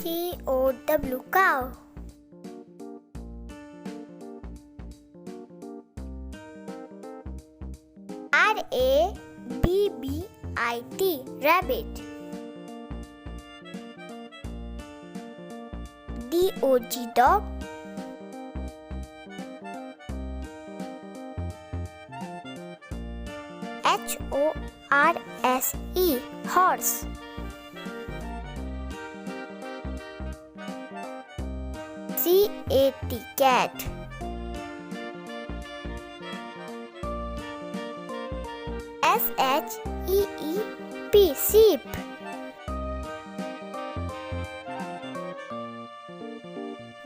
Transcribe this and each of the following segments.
C-O-W, cow. R-A-B-B-I-T, rabbit. D-O-G, dog. H-O-R-S-E, horse. C-A-T, cat. S-H-E-E-P, sheep.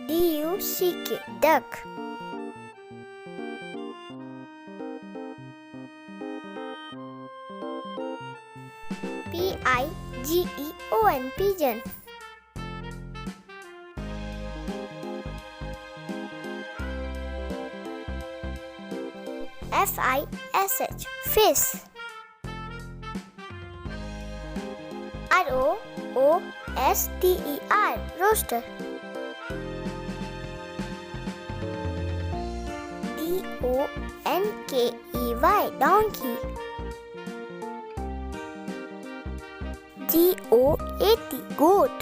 D-U-C-K, duck. P-I-G-E-O-N, pigeon. F-I-S-H, fish. R-O-O-S-T-E-R, rooster. D-O-N-K-E-Y, donkey. G-O-A-T, goat.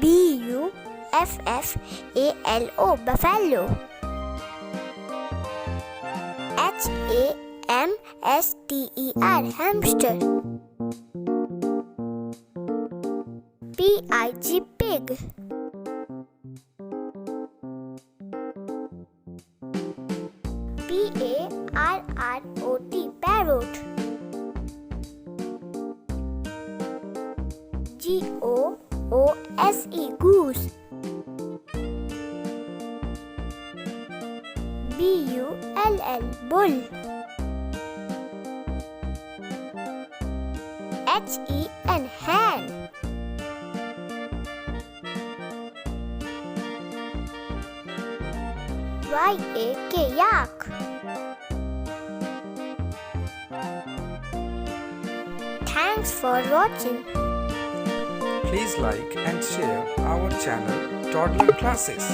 B-U-F-F-A-L-O, buffalo. H-A-M-S-T-E-R, hamster. P-I-G, pig. P-A-R-R-O-T, parrot. G-O-O-S-E, goose. B-U-L-L, bull. H-E-N, hen. Y-A-K, yak. Thanks for watching. Please like and share our channel Toddler Classes.